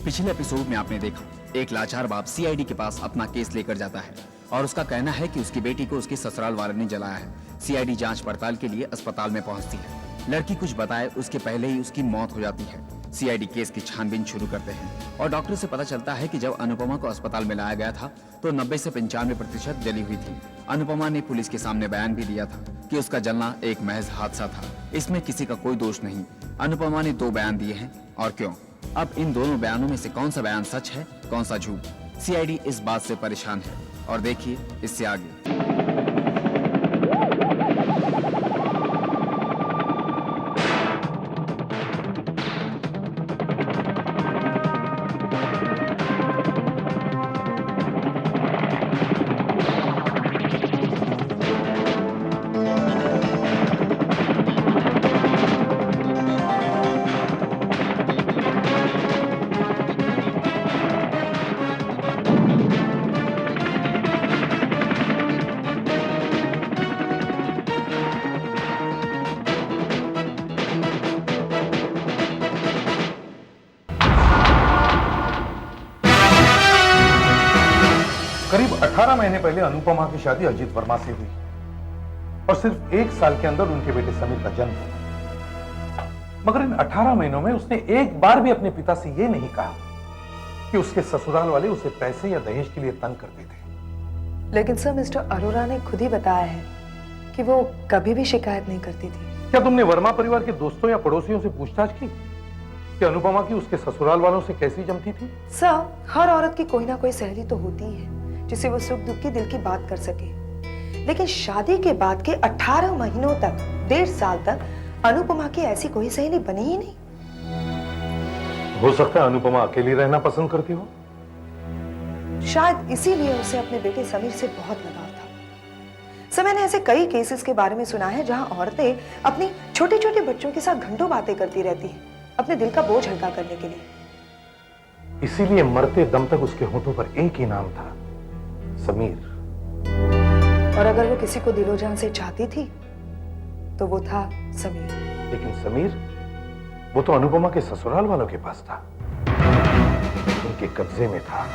पिछले एपिसोड में आपने देखा एक लाचार बाप सीआईडी के पास अपना केस लेकर जाता है और उसका कहना है कि उसकी बेटी को उसके ससुराल वालों ने जलाया है। सीआईडी जांच पड़ताल के लिए अस्पताल में पहुंचती है। लड़की कुछ बताए उसके पहले ही उसकी मौत हो जाती है। सीआईडी केस की छानबीन शुरू करते हैं और डॉक्टर से पता चलता है कि जब अनुपमा को अस्पताल में लाया गया था तो 90 से 95% जली हुई थी। अनुपमा ने पुलिस के सामने बयान भी दिया था कि उसका जलना एक महज हादसा था, इसमें किसी का कोई दोष नहीं। अनुपमा ने 2 बयान दिए हैं और क्यों? अब इन दोनों बयानों में से कौन सा बयान सच है, कौन सा झूठ? सीआईडी इस बात से परेशान है और देखिए इससे आगे। करीब 18 महीने पहले अनुपमा की शादी अजीत वर्मा से हुई और सिर्फ 1 साल के अंदर उनके बेटे समीर का जन्म हुआ। मगर इन 18 महीनों में उसने एक बार भी अपने पिता से यह नहीं कहा कि उसके ससुराल वाले उसे पैसे या दहेज के लिए तंग करते थे। लेकिन सर मिस्टर अरोरा ने खुद ही बताया है कि वो कभी भी शिकायत नहीं करती थी। क्या तुमने वर्मा परिवार के दोस्तों या पड़ोसियों से पूछताछ की कि अनुपमा की उसके ससुराल वालों से कैसी जमती थी? सर, हर औरत की कोई ना कोई सहेली तो होती है जिसे वो सुख दुख की दिल की बात कर सके। लेकिन शादी के बाद के 18 महीनों तक, 1.5 साल तक अनुपमा की ऐसी कोई सहेली बनी ही नहीं। हो सकता है अनुपमा अकेली रहना पसंद करती हो। शायद इसीलिए उसे अपने बेटे समीर से बहुत लगाव था। सर, मैंने ऐसे कई केसेस के बारे में सुना है जहां औरतें अपनी छोटे छोटे बच्चों के साथ घंटों बातें करती रहती हैं, अपने दिल का बोझ हल्का करने के लिए। इसीलिए मरते दम तक उसके होठों पर एक ही नाम था, समीर। और अगर वो किसी को दिलो जान से चाहती थी तो वो था समीर। लेकिन समीर, वो तो अनुपमा के ससुराल वालों के पास था, उनके कब्जे में था।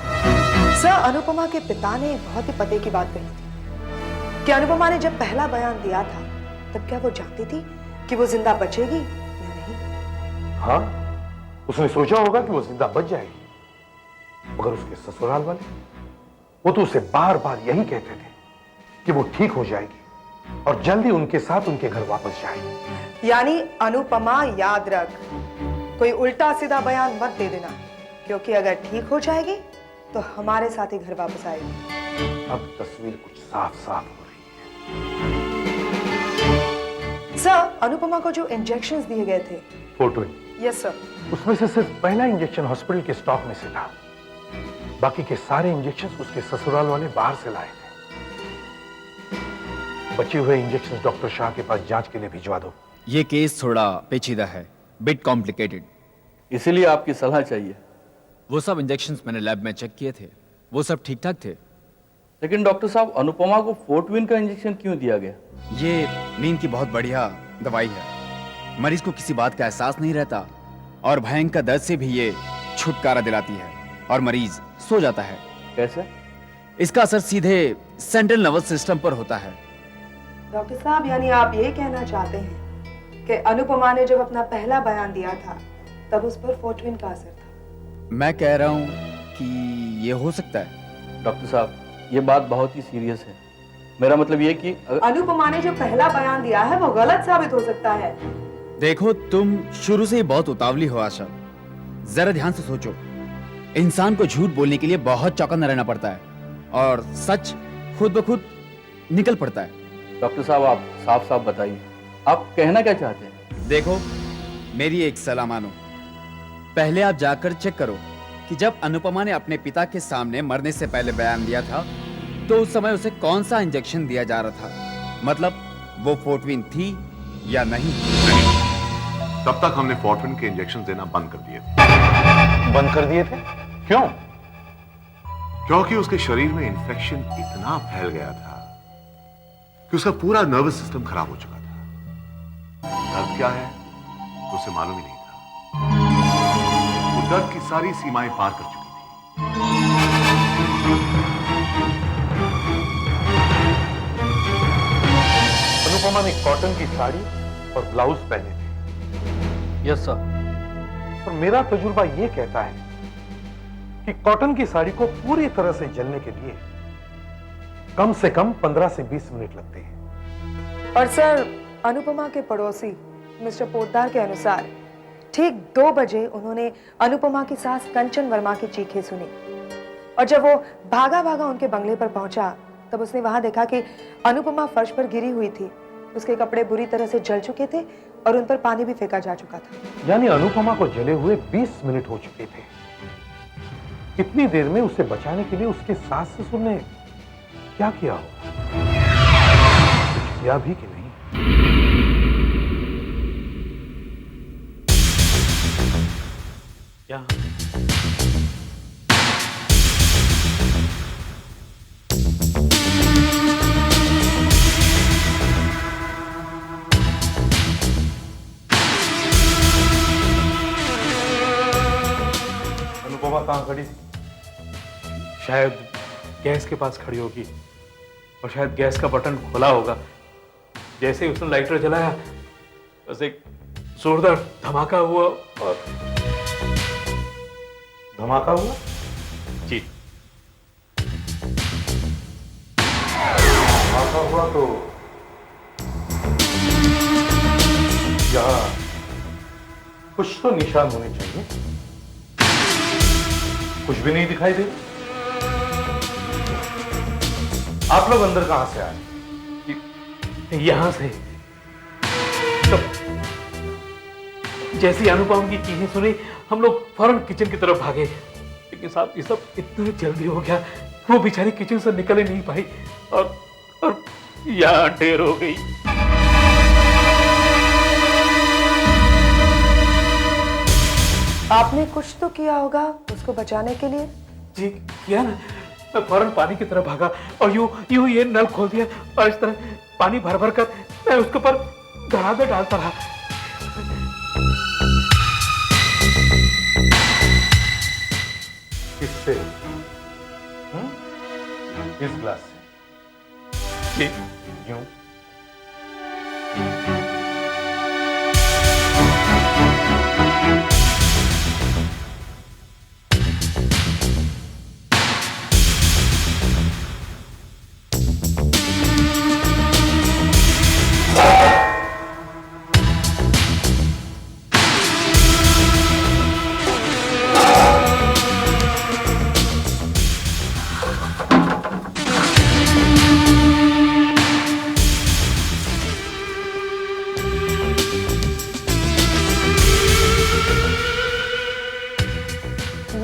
सर, अनुपमा के पिता ने एक बहुत ही पते की बात कही थी कि अनुपमा ने जब पहला बयान दिया था तब क्या वो जानती थी कि वो जिंदा बचेगी या नहीं? हाँ, उसने सोचा होगा कि वो जिंदा बच जाएगी, मगर उसके ससुराल वाले, वो तो उसे बार बार यही कहते थे कि वो ठीक हो जाएगी और जल्दी उनके साथ उनके घर वापस जाएगी। यानी अनुपमा, याद रख, कोई उल्टा सीधा बयान मत दे देना, क्योंकि अगर ठीक हो जाएगी तो हमारे साथ ही घर वापस आएगी। अब तस्वीर कुछ साफ साफ हो रही है। सर, अनुपमा को जो इंजेक्शंस दिए गए थे, फोटो, यस सर, उसमें से सिर्फ पहला इंजेक्शन हॉस्पिटल के स्टॉक में से था। बाकी के सारे इंजेक्शंस उसके ससुराल वाले बाहर से लाए थे। बचे हुए इंजेक्शंस डॉक्टर शाह के पास जांच के लिए भिजवा दो। ये केस थोड़ा पेचीदा है, बिट कॉम्प्लिकेटेड, इसीलिए आपकी सलाह चाहिए। वो सब इंजेक्शंस मैंने लैब में चेक किए थे, वो सब ठीक ठाक थे। लेकिन डॉक्टर साहब, अनुपमा को फोर्टविन का इंजेक्शन क्यों दिया गया? ये नींद की बहुत बढ़िया दवाई है। मरीज को किसी बात का एहसास नहीं रहता और भयंकर दर्द से भी ये छुटकारा दिलाती है और मरीज सो जाता है। कैसे? इसका असर सीधे सेंट्रल नर्वस सिस्टम पर होता है। डॉक्टर साहब, यानी आप ये कहना चाहते हैं कि अनुपमा ने जब अपना पहला बयान दिया था तब उस पर फोर्टविन का असर था? मैं कह रहा हूँ कि ये हो सकता है। डॉक्टर साहब, ये बात बहुत ही सीरियस है। मेरा मतलब ये कि अनुपमा ने जो पहला बयान दिया है वो गलत साबित हो सकता है। देखो, तुम शुरू से ही बहुत उतावली हो आशा। जरा ध्यान से सोचो, इंसान को झूठ बोलने के लिए बहुत चौकन्ना रहना पड़ता है और सच खुद ब खुद निकल पड़ता है। डॉक्टर साहब, आप साफ साफ बताइए, आप कहना क्या चाहते हैं? देखो, मेरी एक सलाह मानो। पहले आप जाकर चेक करो कि जब अनुपमा ने अपने पिता के सामने मरने से पहले बयान दिया था तो उस समय उसे कौन सा इंजेक्शन दिया जा रहा था, मतलब वो फोर्टविन थी या नहीं। तब तक हमने फोर्टविन के इंजेक्शन देना बंद कर दिए थे। बंद कर दिए थे? क्यों? क्योंकि उसके शरीर में इंफेक्शन इतना फैल गया था कि उसका पूरा नर्वस सिस्टम खराब हो चुका था। दर्द क्या है तो उसे मालूम ही नहीं था। दर्द की सारी सीमाएं पार कर चुकी थी। अनुपमा ने कॉटन की साड़ी और ब्लाउज पहने थे यस सर। और मेरा तजुर्बा यह कहता है कि कॉटन की साड़ी को पूरी तरह से जलने के लिए कम से कम 15 से 20 मिनट लगते हैं। और सर, अनुपमा के पड़ोसी मिस्टर पोद्दार के अनुसार ठीक 2 बजे उन्होंने अनुपमा की सास कंचन वर्मा की चीखें सुनी और जब वो भागा भागा उनके बंगले पर पहुंचा तब उसने वहां देखा कि अनुपमा फर्श पर गिरी हुई थी। उसके कपड़े बुरी तरह से जल चुके थे और उन पर पानी भी फेंका जा चुका था। यानी अनुपमा को जले हुए 20 मिनट हो चुके थे। इतनी देर में उसे बचाने के लिए उसके सास ससुर ने क्या किया होगा? कुछ किया भी कि नहीं? क्या अनुपमा कहां खड़ी थी? शायद गैस के पास खड़ी होगी और शायद गैस का बटन खुला होगा। जैसे ही उसने लाइटर जलाया बस एक जोरदार धमाका हुआ और धमाका हुआ? जी धमाका हुआ तो यहां कुछ तो निशान होने चाहिए। कुछ भी नहीं दिखाई दे। आप लोग अंदर कहां से आए? यहां से तो जैसी अनुपम की चीजें सुनी हम लोग फौरन किचन की तरफ भागे, लेकिन साहब ये सब इतना जल्दी हो गया वो बेचारी किचन से निकल ही नहीं पाई और यहाँ ढेर हो गई। आपने कुछ तो किया होगा उसको बचाने के लिए। जी किया ना, मैं फौरन पानी की तरफ भागा और यूं ये नल खोल दिया और इस तरह पानी भर भर कर मैं उसके ऊपर धड़ाधड़ डालता रहा। किससे? इस ग्लास से? जी यूं?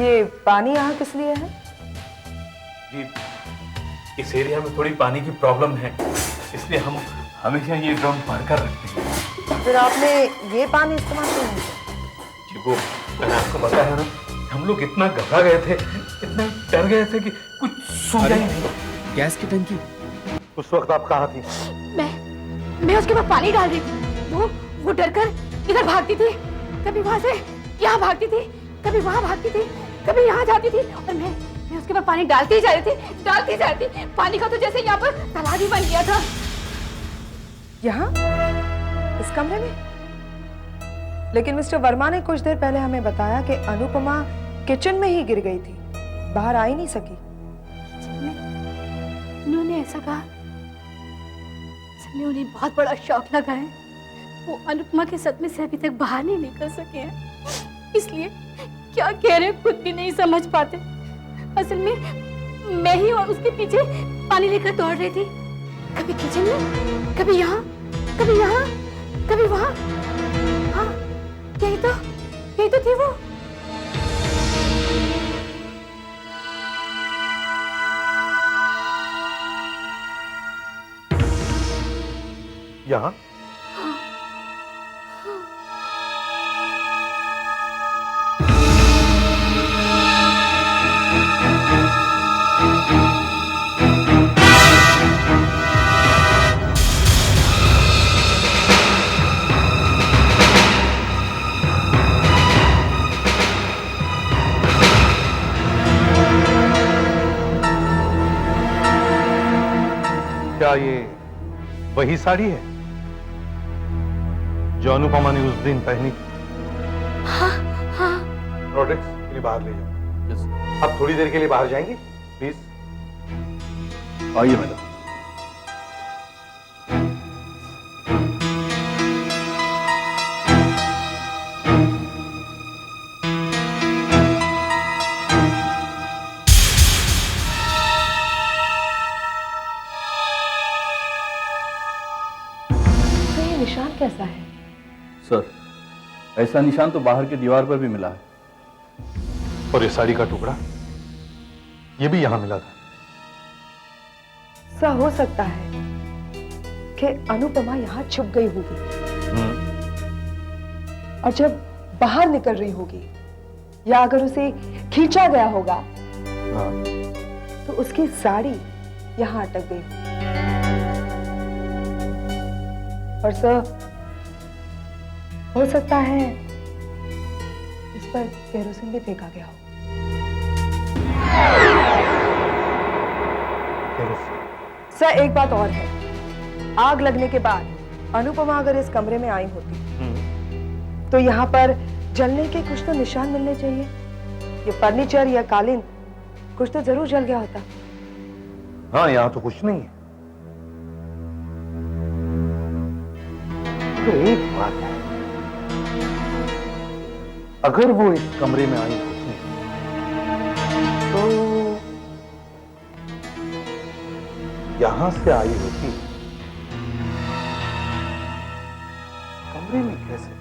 ये पानी यहाँ किस लिए है? जी इस एरिया में थोड़ी पानी की प्रॉब्लम है, इसलिए हम हमेशा ये ड्रम भर कर रखते हैं। फिर आपने ये पानी इस्तेमाल क्यों नहीं किया? जी वो मैंने आपको बताया ना, हम लोग इतना घबरा गए थे, इतना डर गए थे कि कुछ सूझा ही नहीं। गैस की टंकी। उस वक्त आप कहां थी? मैं उसके बाद पानी डाल रही थी। वो डर कर इधर भागती थी, कभी वहां से यहाँ भागती थी, कभी वहां भागती थी, कभी यहाँ जाती थी और मैं उसके बाद पानी डालती ही जा रही थी। पानी का तो जैसे यहाँ पर तालाब ही बन गया था। यहाँ इस कमरे में? लेकिन मिस्टर वर्मा ने कुछ देर पहले हमें बताया कि अनुपमा किचन में ही गिर गई थी, बाहर आ ही नहीं सकी। उन्होंने ऐसा कहा, उन्हें बहुत बड़ा शौक लगा है। वो अनुपमा के सदमे से अभी तक बाहर नहीं निकल सके हैं, इसलिए क्या कह रहे खुद भी नहीं समझ पाते। असल में मैं ही और उसके पीछे पानी लेकर दौड़ रही थी, कभी किचन में, कभी यहाँ, कभी यहाँ, कभी वहाँ। हाँ यही तो थी वो। यहाँ? क्या ये वही साड़ी है जो अनुपमा ने उस दिन पहनी थी? प्रोडक्ट्स के लिए बाहर ले जाओ। यस आप थोड़ी देर के लिए बाहर जाएंगे प्लीज? आइए मैडम। तो ये निशान कैसा है? सर, ऐसा निशान तो बाहर की दीवार पर भी मिला है। और ये साड़ी का टुकड़ा ये भी यहां मिला था। ऐसा हो सकता है कि अनुपमा यहाँ छुप गई होगी और जब बाहर निकल रही होगी या अगर उसे खींचा गया होगा तो उसकी साड़ी यहाँ अटक गई होगी। और सर, हो सकता है इस पर केरोसिन भी फेंका गया हो। सर, एक बात और है, आग लगने के बाद अनुपमा अगर इस कमरे में आई होती तो यहाँ पर जलने के कुछ तो निशान मिलने चाहिए। ये फर्नीचर या कालीन कुछ तो जरूर जल गया होता। हाँ, यहाँ तो कुछ नहीं है। तो एक बात है, अगर वो इस कमरे में आई होती तो यहां से आई होती, कमरे में कैसे पहुंची?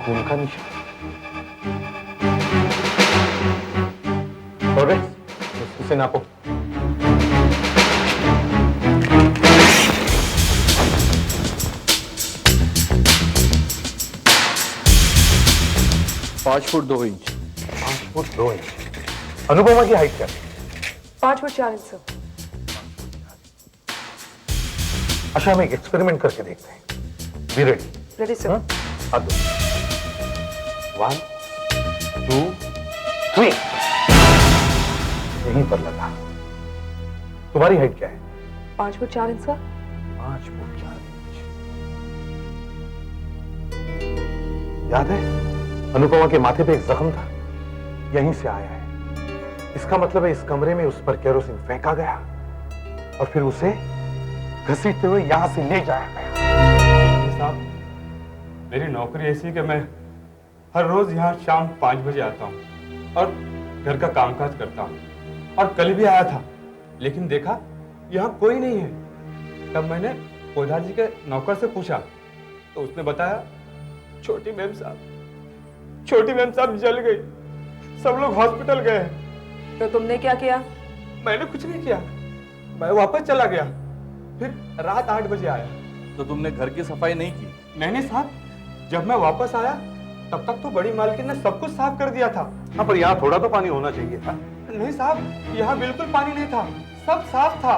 खून का निशान। इसे नापो। पाँच foot 2 inch. 5 foot 2 inch. Anupama की हाइट क्या है? 5 फुट 4 इंच सर। अच्छा, हम एक एक्सपेरिमेंट करके देखते हैं। Be ready? Ready sir. हाथ दो। 1 2 3। यहीं पर लगा। तुम्हारी हाइट क्या है? 5 foot 4 inch sir. 5 foot 4 inch. याद है, अनुपमा के माथे पे एक जख्म था, यहीं से आया है। इसका मतलब है इस कमरे में उस पर केरोसिन फेंका गया और फिर उसे घसीटते हुए यहां से ले जाया गया। साहब, मेरी नौकरी ऐसी कि मैं हर रोज यहाँ शाम 5 बजे आता हूँ और घर का कामकाज करता हूँ। और कल भी आया था, लेकिन देखा यहाँ कोई नहीं है। तब मैंने पोदार जी के नौकर से पूछा तो उसने बताया छोटी मैम साहब जल गई, सब लोग हॉस्पिटल गए। तो तुमने क्या किया? मैंने कुछ नहीं किया, मैं वापस चला गया। फिर रात 8 बजे आया। तो तुमने घर की सफाई नहीं की? नहीं साहब, जब मैं वापस आया तब तक तो बड़ी मालकिन ने सब कुछ साफ कर दिया था। हाँ, पर यहाँ थोड़ा तो पानी होना चाहिए था। नहीं साहब, यहाँ बिल्कुल पानी नहीं था, सब साफ था।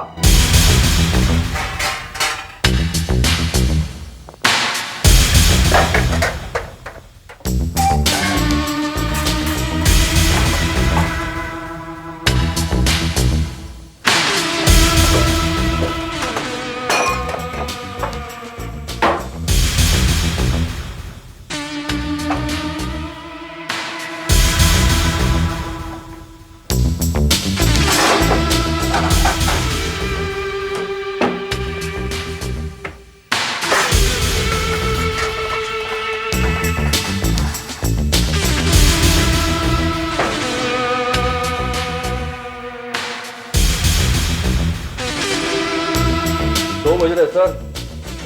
सर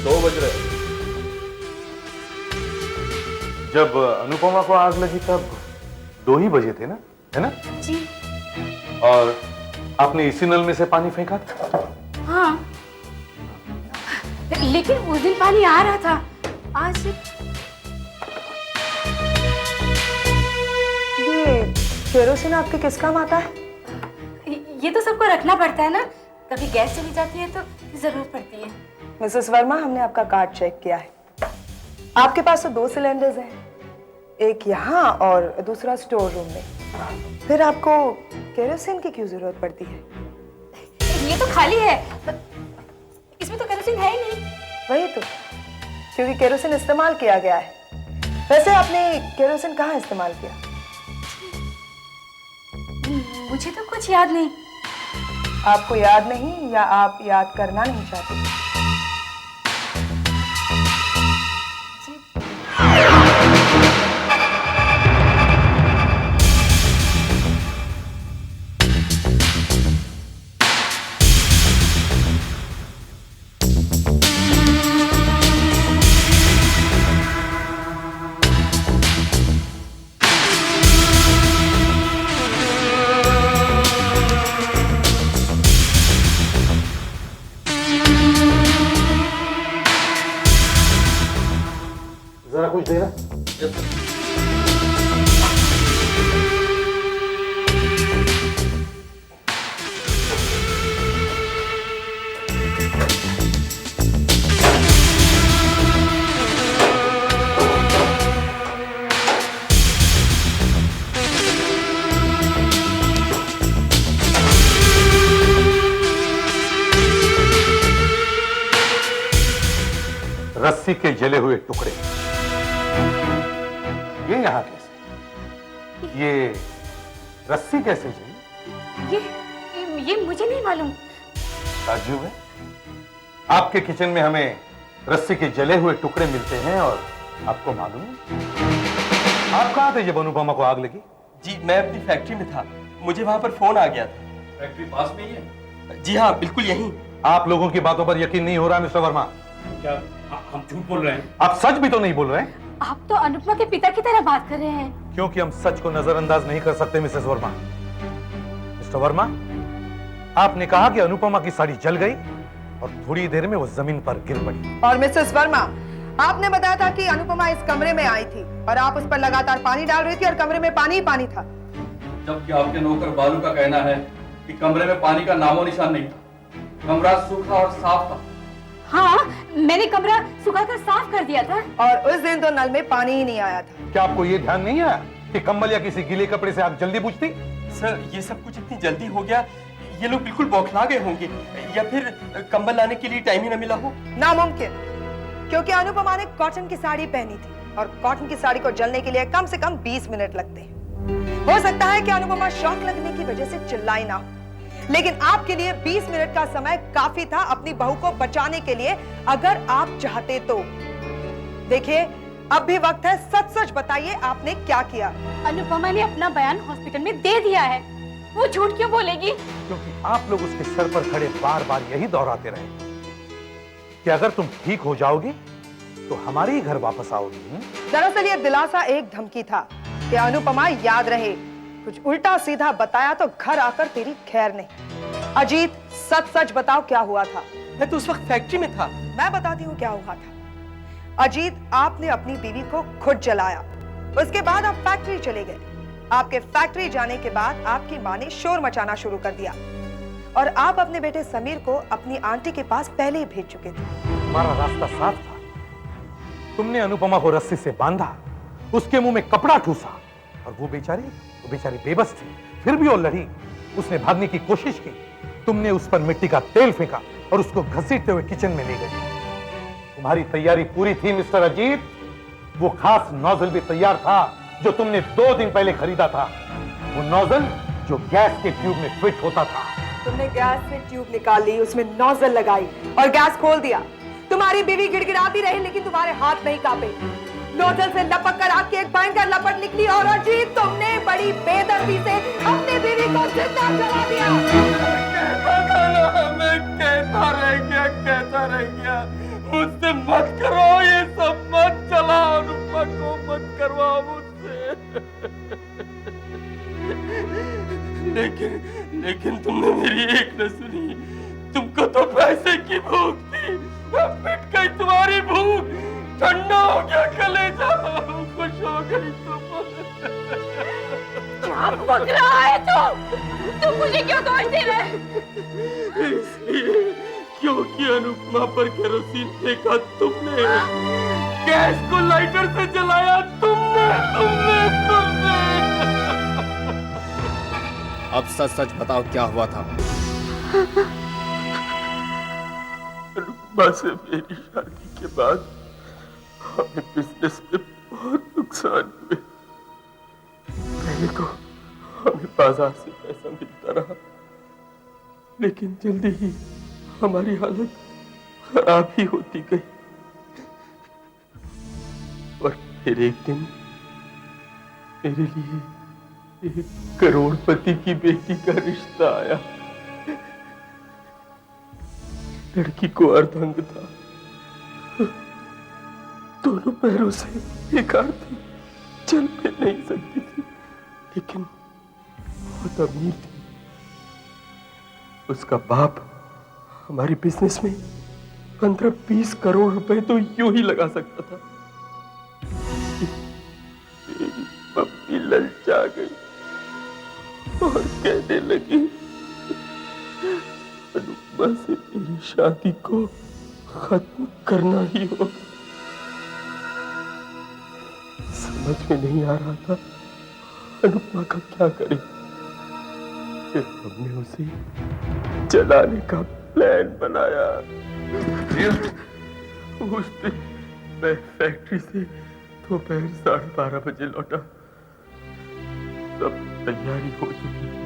2 बज रहे। जब अनुपमा को आग लगी तब 2 ही बजे थे ना, है ना? जी और आपने इसी नल में से पानी फेंका था? हाँ, लेकिन उस दिन पानी आ रहा था, आज ये केरोसिन आपके किस काम आता है? ये तो सबको रखना पड़ता है ना, कभी गैस चली जाती है तो जरूरत पड़ती है। मिसेस वर्मा, हमने आपका कार्ड चेक किया है। आपके पास तो 2 सिलेंडर्स हैं, एक यहाँ और दूसरा स्टोर रूम में। फिर आपको केरोसिन की क्यों जरूरत पड़ती है? ये तो खाली है, इसमें तो केरोसिन है ही नहीं। वही तो, क्योंकि केरोसिन इस्तेमाल किया गया है। वैसे आपने केरोसिन कहाँ इस्तेमाल किया? मुझे तो कुछ याद नहीं। आपको याद नहीं या आप याद करना नहीं चाहते? जरा कुछ देना। रस्सी के जले हुए टुकड़े, ये यहां कैसे? ये रस्सी कैसे जली? ये मुझे नहीं मालूम। ताज्जुब है, आपके किचन में हमें रस्सी के जले हुए टुकड़े मिलते हैं और आपको मालूम है? आप कहां थे जब अनुपमा को आग लगी? जी मैं अपनी फैक्ट्री में था, मुझे वहां पर फोन आ गया था। फैक्ट्री पास में ही है? जी हाँ, बिल्कुल यहीं। आप लोगों की बातों पर यकीन नहीं हो रहा मिस्टर वर्मा? क्या हम झूठ बोल रहे हैं? आप सच भी तो नहीं बोल रहे? आप तो अनुपमा के पिता की तरह बात कर रहे हैं। क्योंकि हम सच को नजरअंदाज नहीं कर सकते मिसेस वर्मा। मिस्टर वर्मा, आपने कहा कि अनुपमा की साड़ी जल गई और थोड़ी देर में वो जमीन पर गिर पड़ी। और मिसेस वर्मा, आपने बताया था कि अनुपमा इस कमरे में आई थी और आप उस पर लगातार पानी डाल रही थी और कमरे में पानी ही पानी था। जबकि आपके नौकर बालू का कहना है कि कमरे में पानी का नामो निशान नहीं था, कमरा सूखा और साफ था। हाँ, मैंने कमरा सुखाकर साफ कर दिया था। और उस दिन तो नल में पानी ही नहीं आया था। क्या आपको ये ध्यान नहीं आया कि कंबल या किसी गीले कपड़े से आग जल्दी बुझती? सर ये सब कुछ इतनी जल्दी हो गया, ये लोग बिल्कुल बौखला गए होंगे, या फिर कंबल लाने के लिए टाइम ही न मिला हो। नामुमकिन, क्योंकि अनुपमा ने कॉटन की साड़ी पहनी थी और कॉटन की साड़ी को जलने के लिए कम से कम 20 मिनट लगते हैं। हो सकता है कि अनुपमा शॉक लगने की वजह से चिल्लाई ना हो, लेकिन आपके लिए 20 मिनट का समय काफी था अपनी बहू को बचाने के लिए, अगर आप चाहते तो। देखिए, अब भी वक्त है, सच सच बताइए आपने क्या किया। अनुपमा ने अपना बयान हॉस्पिटल में दे दिया है, वो झूठ क्यों बोलेगी? क्योंकि आप लोग उसके सर पर खड़े बार बार यही दोहराते रहे कि अगर तुम ठीक हो जाओगी तो हमारे ही घर वापस आओगी। दरअसल ये दिलासा एक धमकी था कि अनुपमा याद रहे, कुछ उल्टा सीधा बताया तो घर आकर तेरी खैर नहीं। अजीत, सच सच बताओ क्या हुआ था। मैं तो उस वक्त फैक्ट्री में था। मैं बताती हूँ क्या हुआ था। अजीत, आपने अपनी बीवी को खुद जलाया, उसके बाद आप फैक्ट्री चले गए। आपके फैक्ट्री जाने के बाद आपकी माँ ने शोर मचाना शुरू कर दिया और आप अपने बेटे समीर को अपनी आंटी के पास पहले ही भेज चुके थे। तुम्हारा रास्ता साफ था। तुमने अनुपमा को रस्सी से बांधा, उसके मुंह में कपड़ा ठूसा और वो बेचारी बेबस थी, फिर भी वो लड़ी। उसने भागने की कोशिश की, तुमने उस पर मिट्टी का तेल फेंका और उसको घसीटते हुए किचन में ले गए। तुम्हारी तैयारी पूरी थी मिस्टर अजीत। वो खास नोजल भी तैयार था जो तुमने 2 दिन पहले खरीदा था, वो नोजल जो गैस के ट्यूब में फिट होता था। तुमने गैस से ट्यूब निकाल ली, उसमें नोजल लगाई और गैस खोल दिया। तुम्हारी बीवी गिड़गिड़ाती रही लेकिन तुम्हारे हाथ नहीं कांपे। नोजल से लपक कर आग की एक भयंकर लपट निकली और अजीत, तुमने बड़ी बेदर्दी से अपनी बीवी को जिंदा जला दिया। मैं कहता रह गया, मुझसे मत करो ये सब, मत चलाओ, अनुपमा को मत करवाओ मुझसे। लेकिन तुमने मेरी एक न सुनी। तुमको तो पैसे की भूख थी, मिट गई तुम्हारी भूख, ठंडा हो गया कलेजा, खुश हो गई तुम। क्या बक रहा है तू? तुम मुझे क्यों दोष दे रहे? इसलिए क्योंकि अनुपमा पर केरोसिन फेंका तुमने, गैस को लाइटर से जलाया तुमने। अब सच सच बताओ क्या हुआ था। अनुपमा से मेरी शादी के बाद हमें बिजनेस में बहुत नुकसान हुए। पहले तो हमें बाजार से पैसा मिलता रहा, लेकिन जल्दी ही हमारी हालत खराब ही होती गई। और फिर एक दिन मेरे लिए एक करोड़पति की बेटी का रिश्ता आया। लड़की को अर्धांग था, दोनों पैरों से बेकार थी, चल फिर नहीं सकती थी, लेकिन बहुत अमीर थी। उसका बाप हमारी बिजनेस में 15-20 करोड़ रुपए तो यूं ही लगा सकता था। मेरी मम्मी ललचा गई और कहने लगी, अनुपमा से मेरी शादी को खत्म करना ही होगा। समझ में नहीं आ रहा था अनुपमा का क्या करे। फिर हमने उसे जलाने का प्लान बनाया। उस दिन मैं फैक्ट्री से दोपहर 12:30 बजे लौटा। सब तैयारी हो चुकी थी।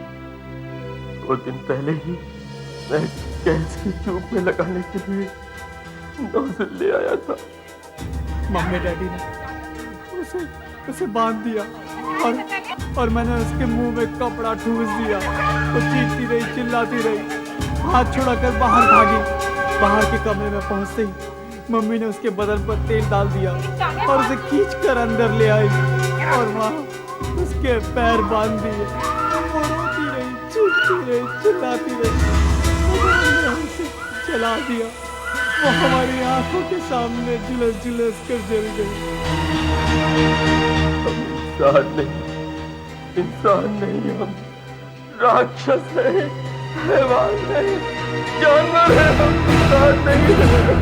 2 दिन पहले ही मैं गैस की ट्यूब में लगाने के लिए नोजल ले आया था। मम्मी डैडी ने उसे बांध दिया और मैंने उसके मुंह में कपड़ा ठूस दिया। वो चीखती रही, चिल्लाती रही, हाथ छुड़ाकर बाहर भागी। बाहर के कमरे में पहुंचते ही मम्मी ने उसके बदन पर तेल डाल दिया और उसे खींचकर अंदर ले आई और वहाँ उसके पैर बांध दिए। वो रोती रही, चीखती रही, चिल्लाती रही। उसे जला दिया। वो हमारी आंखों के सामने झुलस झुलस कर जल गई। इंसान नहीं, हम राक्षस हैं, हैवान नहीं, जानवर हैं, हम इंसान नहीं हैं।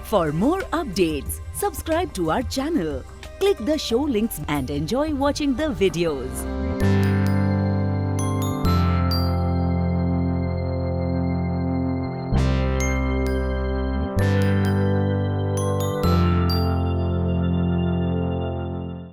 For more updates, subscribe to our channel, click the show links and enjoy watching the videos.